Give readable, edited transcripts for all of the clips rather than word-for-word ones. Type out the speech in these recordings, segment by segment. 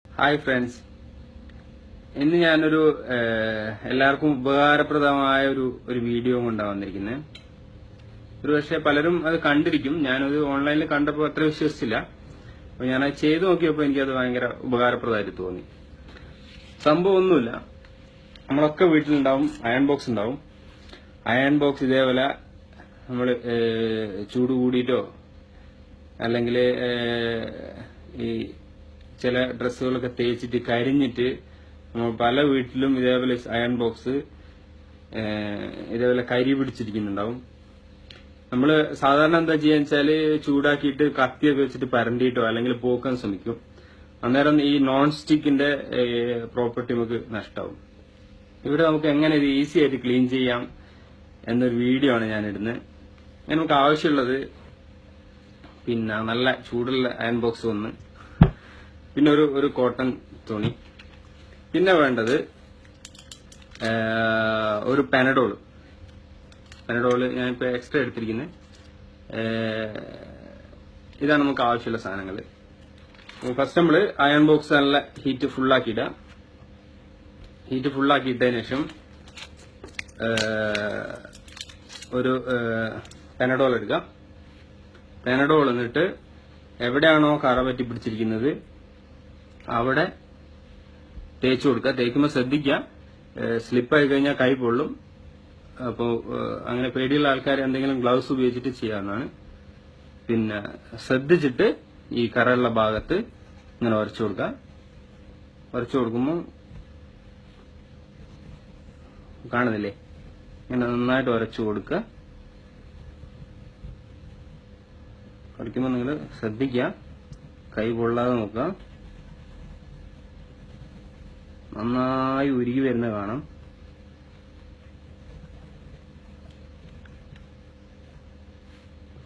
Hi friends, ഇന്ന് ഞാനൊരു എല്ലാവർക്കും ഉപകാരപ്രദമായ ഒരു വീഡിയോ കൊണ്ടാണ് വന്നിരിക്കുന്നത്. ഒരു പക്ഷേ പലരും അത് കണ്ടിരിക്കും. ഞാനത് ഓൺലൈനിൽ കണ്ടപ്പോൾ അത്ര വിശ്വസിച്ചില്ല. അപ്പോൾ ഞാനത് ചെയ്തു നോക്കിയപ്പോൾ എനിക്കത് ഭയങ്കര ഉപകാരപ്രദമായിട്ട് തോന്നി. സംഭവം ഒന്നുമില്ല, നമ്മളൊക്കെ വീട്ടിലുണ്ടാവും അയൺ ബോക്സ് ഉണ്ടാവും. അയൺ ബോക്സ് ഇതേപോലെ നമ്മൾ ചൂട് കൂടിയിട്ടോ അല്ലെങ്കിൽ ഈ ചില ഡ്രസ്സുകളൊക്കെ തേച്ചിട്ട് കരിഞ്ഞിട്ട് പല വീട്ടിലും ഇതേപോലെ അയൺ ബോക്സ് ഇതേപോലെ കരി പിടിച്ചിരിക്കുന്നുണ്ടാവും. നമ്മൾ സാധാരണ എന്താ ചെയ്യാന്ന് വെച്ചാല് ചൂടാക്കിയിട്ട് കത്തിയൊക്കെ വെച്ചിട്ട് പരണ്ടിയിട്ടോ അല്ലെങ്കിൽ പോക്കാൻ ശ്രമിക്കും. അന്നേരം ഈ നോൺ സ്റ്റിക്കിന്റെ പ്രോപ്പർട്ടി നമുക്ക് നഷ്ടമാവും. ഇവിടെ നമുക്ക് എങ്ങനെ ഇത് ഈസി ആയിട്ട് ക്ലീൻ ചെയ്യാം എന്നൊരു വീഡിയോ ആണ് ഞാൻ ഇടുന്നത്. നമുക്ക് ആവശ്യമുള്ളത് പിന്നെ നല്ല ചൂടുള്ള അയൺ ബോക്സ് ഒന്ന്, പിന്നെ ഒരു കോട്ടൺ തുണി, പിന്നെ വേണ്ടത് ഒരു പെനഡോള് ഞാനിപ്പോ എക്സ്ട്രാ എടുത്തിരിക്കുന്നത്. ഇതാണ് നമുക്ക് ആവശ്യമുള്ള സാധനങ്ങൾ. ഫസ്റ്റ് നമ്മള് അയൺ ബോക്സ് നല്ല ഹീറ്റ് ഫുള്ളാക്കിയിടുക. ഹീറ്റ് ഫുള്ളാക്കിയിട്ടതിന് ശേഷം ഒരു പെനഡോൾ എടുക്കുക. പെനഡോൾ എന്നിട്ട് എവിടെയാണോ കറ പറ്റി പിടിച്ചിരിക്കുന്നത് അവിടെ തേച്ചു കൊടുക്കുക. തേക്കുമ്പോൾ ശ്രദ്ധിക്കുക, സ്ലിപ്പായി കഴിഞ്ഞാൽ കൈ പൊള്ളും. അപ്പോൾ അങ്ങനെ പേടിയുള്ള ആൾക്കാർ എന്തെങ്കിലും ഗ്ലൗസ് ഉപയോഗിച്ചിട്ട് ചെയ്യാവുന്നതാണ്. പിന്നെ ശ്രദ്ധിച്ചിട്ട് ഈ കറയുള്ള ഭാഗത്ത് ഇങ്ങനെ ഉരച്ചു കൊടുക്കുക. ഉരച്ചു കൊടുക്കുമ്പോൾ കാണുന്നില്ലേ, ഇങ്ങനെ നന്നായിട്ട് ഉരച്ചു കൊടുക്കുക. ഉരയ്ക്കുമ്പോൾ നിങ്ങൾ ശ്രദ്ധിക്കുക, കൈ പൊള്ളാതെ നോക്കുക. നന്നായി ഉരുകി വരുന്നത് കാണാം.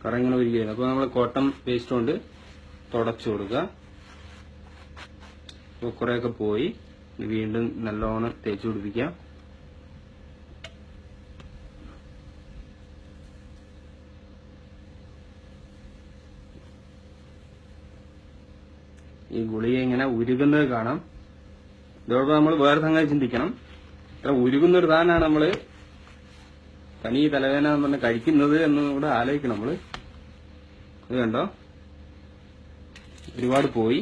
കറ ഇങ്ങനെ ഉരുകി വരുന്നത്. അപ്പൊ നമ്മൾ കോട്ടൺ പേസ്റ്റ് കൊണ്ട് തുടച്ചു കൊടുക്കുക. അപ്പൊ കുറെയൊക്കെ പോയി വീണ്ടും നല്ലോണം തേച്ചു പിടിപ്പിക്കുക. ഈ ഗുളിക ഇങ്ങനെ ഉരുകുന്നത് കാണാം. ഇതോടൊപ്പം നമ്മൾ വേറെ സംഗതി ചിന്തിക്കണം. ഇത്ര ഉരുകുന്ന ഒരു സാധനമാണ് നമ്മള് പനി തലവേദന എന്ന് പറഞ്ഞ് കഴിക്കുന്നത് എന്ന് കൂടെ ആലോചിക്കണം നമ്മള്. ഇത് കണ്ടോ, ഒരുപാട് പോയി.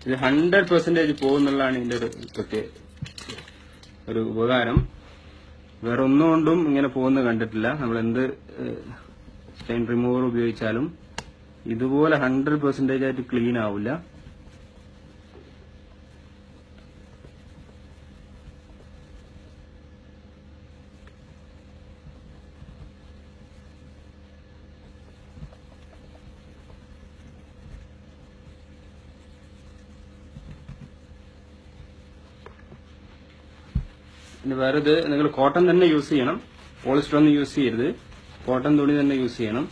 ഇത് 100% പോകുന്നുള്ളതാണ് ഇതിന്റെ ഒരു ഉപകാരം. വേറെ ഒന്നുകൊണ്ടും ഇങ്ങനെ പോകുന്നത് കണ്ടിട്ടില്ല. നമ്മൾ എന്ത് സ്റ്റെയിൻ റിമൂവർ ഉപയോഗിച്ചാലും ഇതുപോലെ 100% ആയിട്ട് ക്ലീൻ ആവില്ല. ഇനി വേറെ ഇത് നിങ്ങൾ കോട്ടൺ തന്നെ യൂസ് ചെയ്യണം. പോളിസ്റ്റർ ഒന്നും യൂസ് ചെയ്യരുത്. കോട്ടൺ തുണി തന്നെ യൂസ് ചെയ്യണം.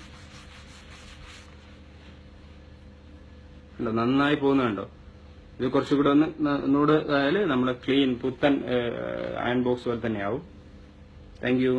നന്നായി പോകുന്നുണ്ടോ? ഇത് കുറച്ചുകൂടെ ഒന്നുകൂടെ ആയാല് നമ്മുടെ ക്ലീൻ പുത്തൻ അയൺ ബോക്സ് പോലെ തന്നെയാവും. Thank you.